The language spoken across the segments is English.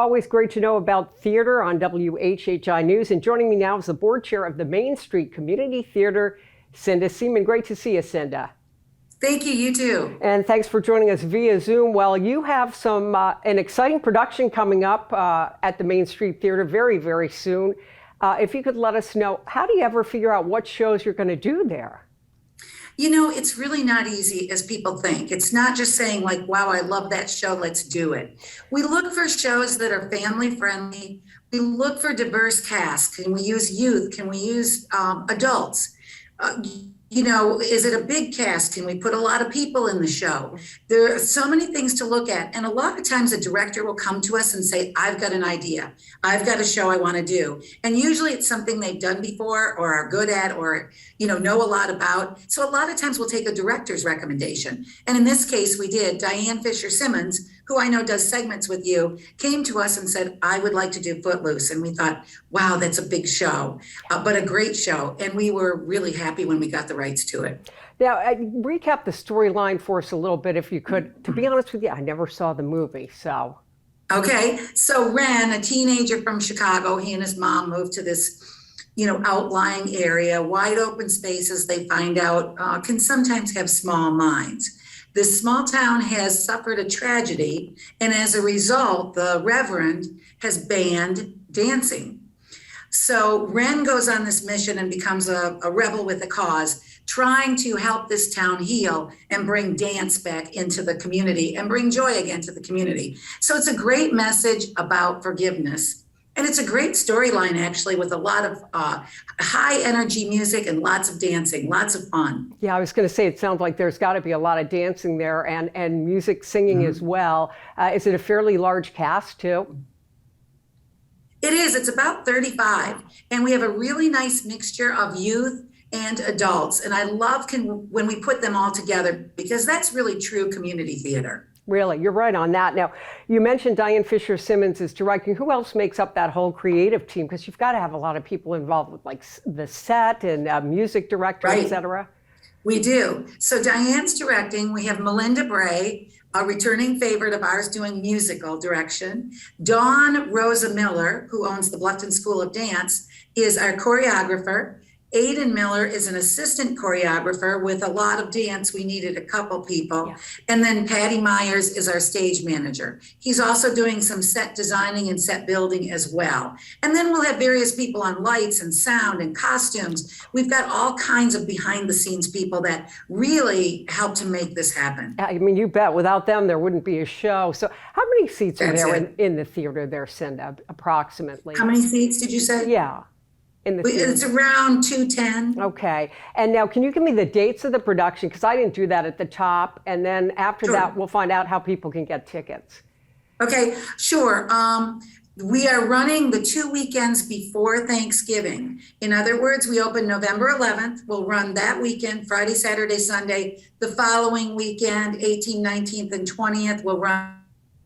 Always great to know about theater on WHHI News. And joining me now is the board chair of the Main Street Community Theater, Cinda Seamon. Great to see you, Cinda. Thank you, you too. And thanks for joining us via Zoom. Well, you have an exciting production coming up at the Main Street Theater very, very soon. If you could let us know, how do you ever figure out what shows you're going to do there? You know, it's really not easy as people think. It's not just saying like, wow, I love that show, let's do it. We look for shows that are family friendly. We look for diverse cast. Can we use youth? Can we use adults? You know, is it a big cast? Can we put a lot of people in the show? There are so many things to look at. And a lot of times a director will come to us and say, I've got an idea. I've got a show I want to do. And usually it's something they've done before or are good at or, you know a lot about. So a lot of times we'll take a director's recommendation. And in this case, we did. Diane Fisher-Simmons, who I know does segments with you, came to us and said, I would like to do Footloose. And we thought, wow, that's a big show, but a great show. And we were really happy when we got the rights to it. Now, recap the storyline for us a little bit, if you could. To be honest with you, I never saw the movie, so. Okay, so Ren, a teenager from Chicago, he and his mom moved to this, outlying area, wide open spaces they find out can sometimes have small minds. This small town has suffered a tragedy, and as a result, the Reverend has banned dancing. So Ren goes on this mission and becomes a rebel with a cause, trying to help this town heal and bring dance back into the community and bring joy again to the community. So it's a great message about forgiveness. And it's a great storyline, actually, with a lot of high energy music and lots of dancing, lots of fun. Yeah, I was going to say, it sounds like there's got to be a lot of dancing there and music, singing as well. Is it a fairly large cast, too? It is. It's about 35. And we have a really nice mixture of youth and adults. And I love when we put them all together, because that's really true community theater. Really, you're right on that. Now, you mentioned Diane Fisher-Simmons is directing. Who else makes up that whole creative team? Because you've got to have a lot of people involved with like the set and music director, right, et cetera. We do. So Diane's directing. We have Melinda Bray, a returning favorite of ours, doing musical direction. Dawn Rosa Miller, who owns the Bluffton School of Dance, is our choreographer. Aiden Miller is an assistant choreographer. With a lot of dance, we needed a couple people. Yeah. And then Patty Myers is our stage manager. He's also doing some set designing and set building as well. And then we'll have various people on lights and sound and costumes. We've got all kinds of behind the scenes people that really help to make this happen. I mean, you bet. Without them, there wouldn't be a show. So how many seats are there in the theater there, Cinda, approximately? How many seats did you say? Yeah. It's around 210. Okay. And now, can you give me the dates of the production? Because I didn't do that at the top. And then after that, we'll find out how people can get tickets. Okay, sure. We are running the 2 weekends before Thanksgiving. In other words, we open November 11th. We'll run that weekend, Friday, Saturday, Sunday. The following weekend, 18th, 19th, and 20th, we'll run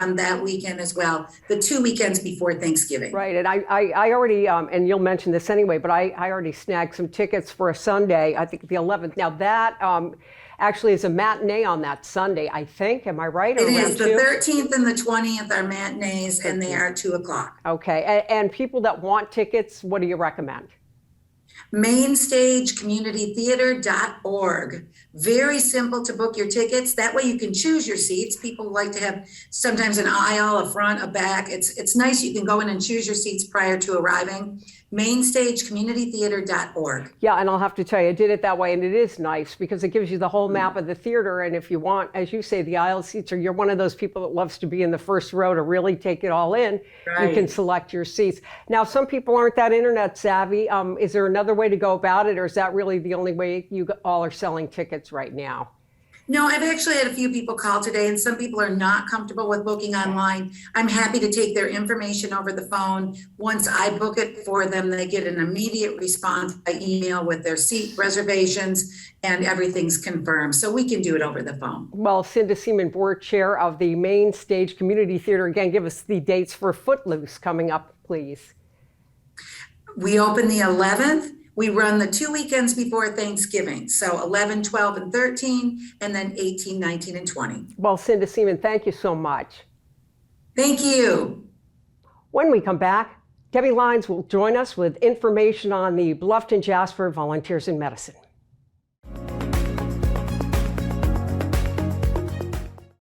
that weekend as well, the 2 weekends before Thanksgiving. Right, and I already, and you'll mention this anyway, but I already snagged some tickets for a Sunday, I think the 11th. Now that actually is a matinee on that Sunday, I think, am I right? It is, the 13th and the 20th are matinees, and they are 2 o'clock. Okay, and people that want tickets, what do you recommend? mainstagecommunitytheater.org. Very simple to book your tickets. That way you can choose your seats. People like to have sometimes an aisle, a front, a back. It's nice. You can go in and choose your seats prior to arriving. mainstagecommunitytheater.org. Yeah, and I'll have to tell you, I did it that way, and it is nice because it gives you the whole map of the theater. And if you want, as you say, the aisle seats, or you're one of those people that loves to be in the first row to really take it all in, right, you can select your seats. Now, some people aren't that internet savvy. Is there another way to go about it, or is that really the only way you all are selling tickets right now? No, I've actually had a few people call today, and some people are not comfortable with booking online. I'm happy to take their information over the phone. Once I book it for them, they get an immediate response by email with their seat reservations, and everything's confirmed. So we can do it over the phone. Well, Cinda Seamon, board chair of the Main Stage Community Theater, again, give us the dates for Footloose coming up, please. We open the 11th. We run the 2 weekends before Thanksgiving, so 11, 12, and 13, and then 18, 19, and 20. Well, Cinda Seamon, thank you so much. Thank you. When we come back, Debbie Lyons will join us with information on the Bluffton Jasper Volunteers in Medicine.